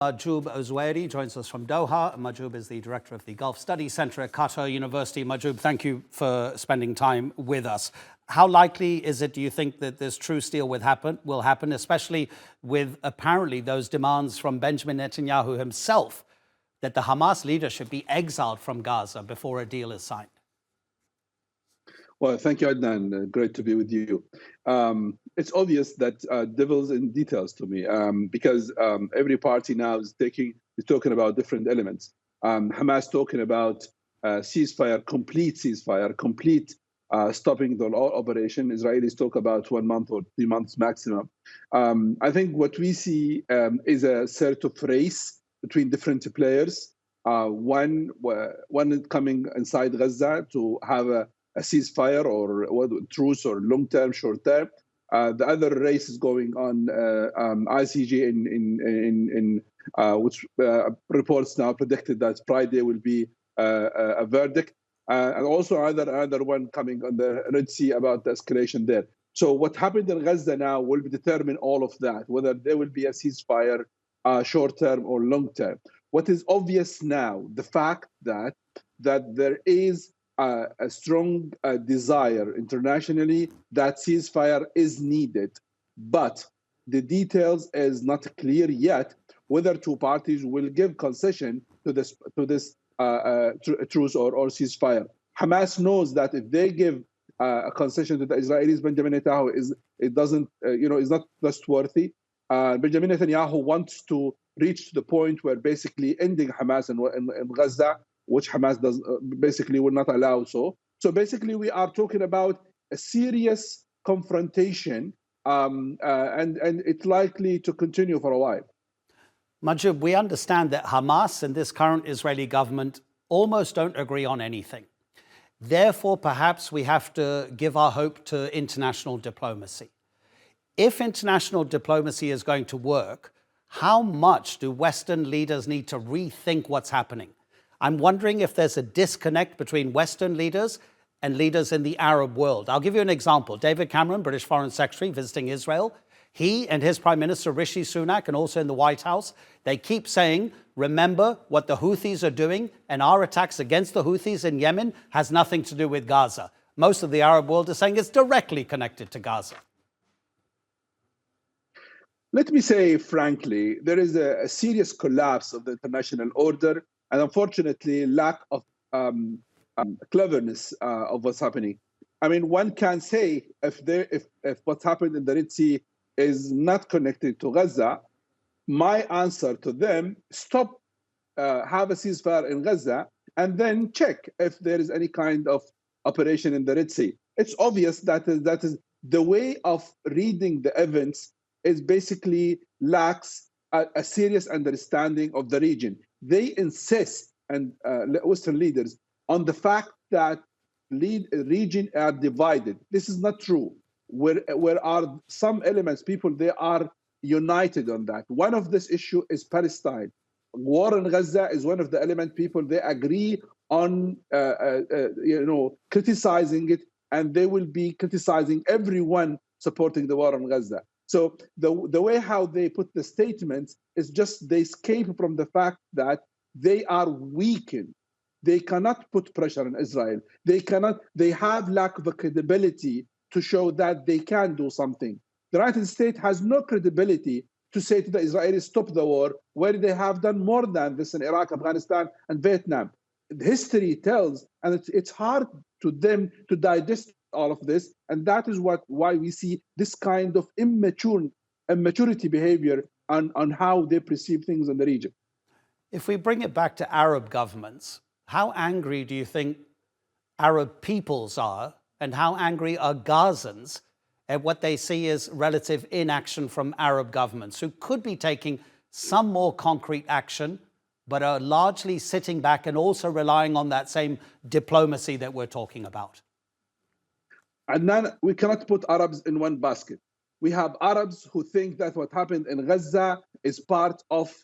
Mahjoob Zweiri joins us from Doha. Mahjoob is the director of the Gulf Studies Center at Qatar University. Mahjoob, thank you for spending time with us. How likely is it, do you think, that this truce deal will happen, especially with apparently those demands from Benjamin Netanyahu himself that the Hamas leadership be exiled from Gaza before a deal is signed? Well, thank you, Adnan. Great to be with you. It's obvious that devil's in details to me, because every party now is talking about different elements. Hamas talking about ceasefire, complete stopping the operation. Israelis talk about 1 month or 3 months maximum. I think what we see is a sort of race between different players. One coming inside Gaza to have a ceasefire or truce or long-term, short-term. The other race is going on ICJ in which reports now predicted that Friday will be a verdict. And also another one coming on the Red Sea about the escalation there. So what happened in Gaza now will determine all of that, whether there will be a ceasefire short-term or long-term. What is obvious now, the fact that there is a strong desire internationally that ceasefire is needed, but the details is not clear yet whether two parties will give concession to this truce or ceasefire. Hamas knows that if they give a concession to the Israelis, Benjamin Netanyahu is not trustworthy. Benjamin Netanyahu wants to reach to the point where basically ending Hamas in Gaza, which Hamas does basically will not allow so. So basically, we are talking about a serious confrontation, and it's likely to continue for a while. Mahjoob, we understand that Hamas and this current Israeli government almost don't agree on anything. Therefore, perhaps we have to give our hope to international diplomacy. If international diplomacy is going to work, how much do Western leaders need to rethink what's happening? I'm wondering if there's a disconnect between Western leaders and leaders in the Arab world. I'll give you an example. David Cameron, British Foreign Secretary, visiting Israel. He and his Prime Minister Rishi Sunak, and also in the White House, they keep saying, remember what the Houthis are doing, and our attacks against the Houthis in Yemen has nothing to do with Gaza. Most of the Arab world is saying it's directly connected to Gaza. Let me say, frankly, there is a serious collapse of the international order, and unfortunately, lack of cleverness of what's happening. I mean, one can say if what's happened in the Red Sea is not connected to Gaza, my answer to them: stop, have a ceasefire in Gaza, and then check if there is any kind of operation in the Red Sea. It's obvious that is the way of reading the events is basically lacks a serious understanding of the region. They insist, and Western leaders, on the fact that region are divided. This is not true. Where are some elements, people, they are united on that. One of this issue is Palestine. War in Gaza is one of the elements, people, they agree on criticizing it, and they will be criticizing everyone supporting the war in Gaza. So the way how they put the statements is just they escape from the fact that they are weakened. They cannot put pressure on Israel. They have lack of credibility to show that they can do something. The United States has no credibility to say to the Israelis, stop the war, where they have done more than this in Iraq, Afghanistan, and Vietnam. History tells, and it's hard to them to digest all of this, and that is why we see this kind of immaturity behavior on how they perceive things in the region. If we bring it back to Arab governments, how angry do you think Arab peoples are, and how angry are Gazans at what they see as relative inaction from Arab governments who could be taking some more concrete action, but are largely sitting back and also relying on that same diplomacy that we're talking about? And we cannot put Arabs in one basket. We have Arabs who think that what happened in Gaza is part of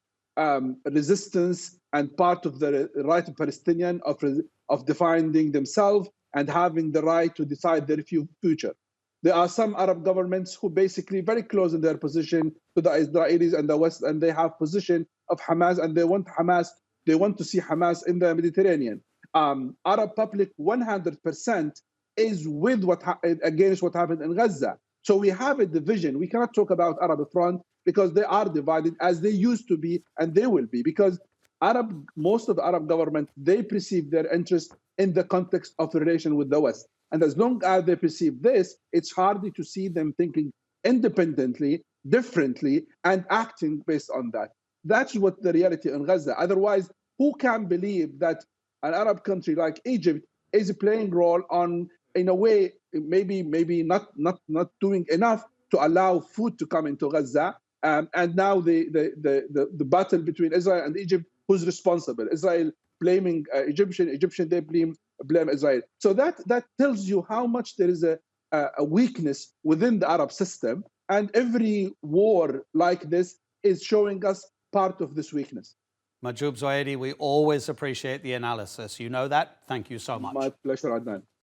resistance and part of the right of Palestinian of defining themselves and having the right to decide their future. There are some Arab governments who basically very close in their position to the Israelis and the West, and they have position of Hamas, and they want Hamas. They want to see Hamas in the Mediterranean. Arab public 100% is with against what happened in Gaza. So we have a division. We cannot talk about Arab front because they are divided as they used to be, and they will be, because most of the Arab government, they perceive their interest in the context of relation with the West. And as long as they perceive this, it's hard to see them thinking independently, differently, and acting based on that. That's what the reality in Gaza. Otherwise, who can believe that an Arab country like Egypt is playing role on, in a way, maybe not doing enough to allow food to come into Gaza? And now the battle between Israel and Egypt, who's responsible? Israel blaming Egyptian they blame Israel. So that tells you how much there is a weakness within the Arab system, and every war like this is showing us part of this weakness. Mahjoob Zweiri, we always appreciate the analysis. You know that. Thank you so much. My pleasure, Adnan.